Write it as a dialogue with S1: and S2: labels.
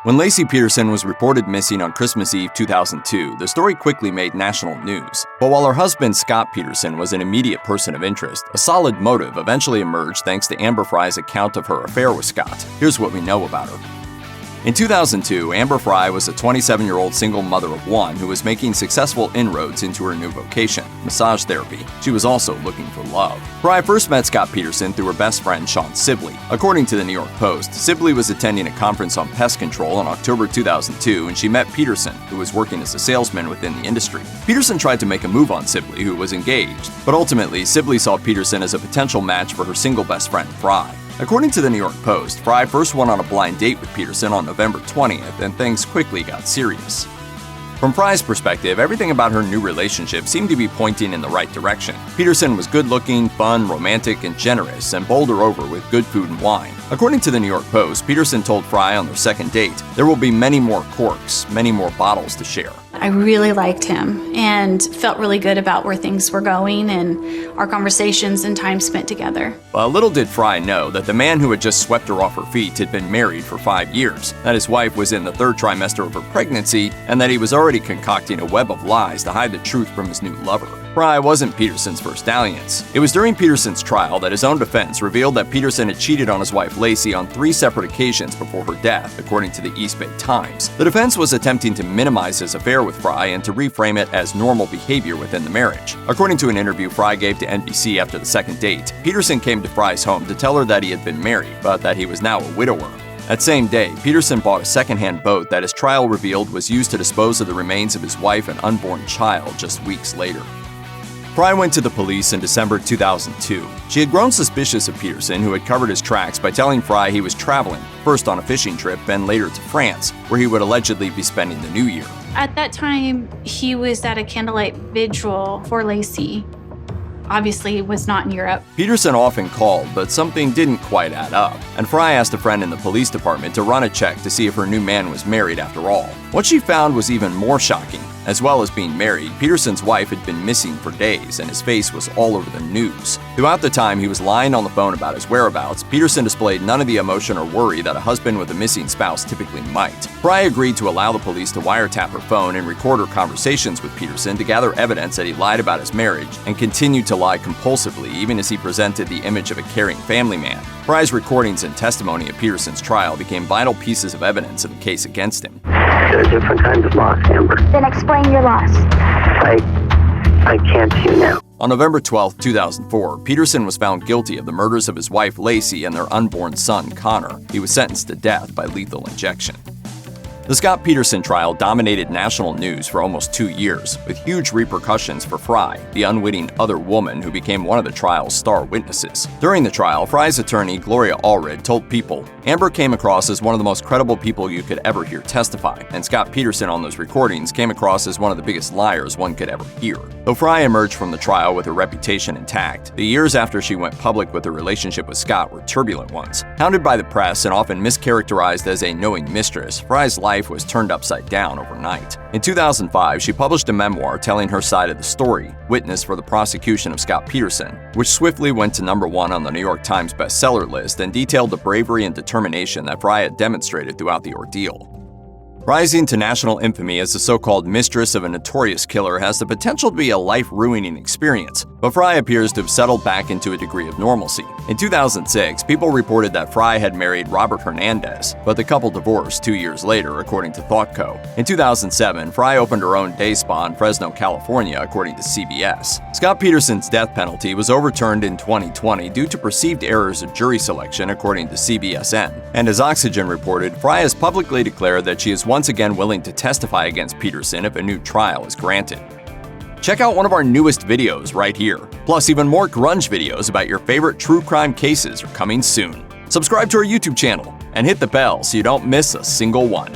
S1: When Laci Peterson was reported missing on Christmas Eve 2002, the story quickly made national news. But while her husband Scott Peterson was an immediate person of interest, a solid motive eventually emerged thanks to Amber Frey's account of her affair with Scott. Here's what we know about her. In 2002, Amber Frey was a 27-year-old single mother of one who was making successful inroads into her new vocation, massage therapy. She was also looking for love. Frey first met Scott Peterson through her best friend Sean Sibley. According to the New York Post, Sibley was attending a conference on pest control in October 2002, and she met Peterson, who was working as a salesman within the industry. Peterson tried to make a move on Sibley, who was engaged, but ultimately Sibley saw Peterson as a potential match for her single best friend, Frey. According to the New York Post, Frey first went on a blind date with Peterson on November 20th, and things quickly got serious. From Frey's perspective, everything about her new relationship seemed to be pointing in the right direction. Peterson was good-looking, fun, romantic, and generous, and bowled her over with good food and wine. According to the New York Post, Peterson told Frey on their second date, "There will be many more corks, many more bottles to share."
S2: I really liked him and felt really good about where things were going and our conversations and time spent together.
S1: But little did Frey know that the man who had just swept her off her feet had been married for 5 years, that his wife was in the third trimester of her pregnancy, and that he was already concocting a web of lies to hide the truth from his new lover. Frey wasn't Peterson's first dalliance. It was during Peterson's trial that his own defense revealed that Peterson had cheated on his wife Laci on 3 separate occasions before her death, according to the East Bay Times. The defense was attempting to minimize his affair with Frey and to reframe it as normal behavior within the marriage. According to an interview Frey gave to NBC after the second date, Peterson came to Frey's home to tell her that he had been married, but that he was now a widower. That same day, Peterson bought a second-hand boat that his trial revealed was used to dispose of the remains of his wife and unborn child just weeks later. Frey went to the police in December 2002. She had grown suspicious of Peterson, who had covered his tracks by telling Frey he was traveling, first on a fishing trip and later to France, where he would allegedly be spending the new year.
S2: At that time, he was at a candlelight vigil for Laci. Obviously, was not in Europe.
S1: Peterson often called, but something didn't quite add up, and Frey asked a friend in the police department to run a check to see if her new man was married after all. What she found was even more shocking. As well as being married, Peterson's wife had been missing for days, and his face was all over the news. Throughout the time he was lying on the phone about his whereabouts, Peterson displayed none of the emotion or worry that a husband with a missing spouse typically might. Frey agreed to allow the police to wiretap her phone and record her conversations with Peterson to gather evidence that he lied about his marriage and continued to lie compulsively even as he presented the image of a caring family man. Frey's recordings and testimony at Peterson's trial became vital pieces of evidence in the case against him.
S3: There are different kinds of loss, Amber.
S4: Then explain your loss.
S3: I can't see you now.
S1: On November 12, 2004, Peterson was found guilty of the murders of his wife Laci and their unborn son Connor. He was sentenced to death by lethal injection. The Scott Peterson trial dominated national news for almost 2 years, with huge repercussions for Frey, the unwitting other woman who became one of the trial's star witnesses. During the trial, Frey's attorney, Gloria Allred, told People, "Amber came across as one of the most credible people you could ever hear testify, and Scott Peterson on those recordings came across as one of the biggest liars one could ever hear." Though Frey emerged from the trial with her reputation intact, the years after she went public with her relationship with Scott were turbulent ones. Hounded by the press and often mischaracterized as a knowing mistress, Frey's life was turned upside down overnight. In 2005, she published a memoir telling her side of the story, Witness for the Prosecution of Scott Peterson, which swiftly went to #1 on the New York Times bestseller list and detailed the bravery and determination that Frey had demonstrated throughout the ordeal. Rising to national infamy as the so-called mistress of a notorious killer has the potential to be a life-ruining experience, but Frey appears to have settled back into a degree of normalcy. In 2006, People reported that Frey had married Robert Hernandez, but the couple divorced 2 years later, according to ThoughtCo. In 2007, Frey opened her own day spa in Fresno, California, according to CBS. Scott Peterson's death penalty was overturned in 2020 due to perceived errors of jury selection, according to CBSN. And as Oxygen reported, Frey has publicly declared that she is once again willing to testify against Peterson if a new trial is granted. Check out one of our newest videos right here. Plus, even more Grunge videos about your favorite true crime cases are coming soon. Subscribe to our YouTube channel and hit the bell so you don't miss a single one.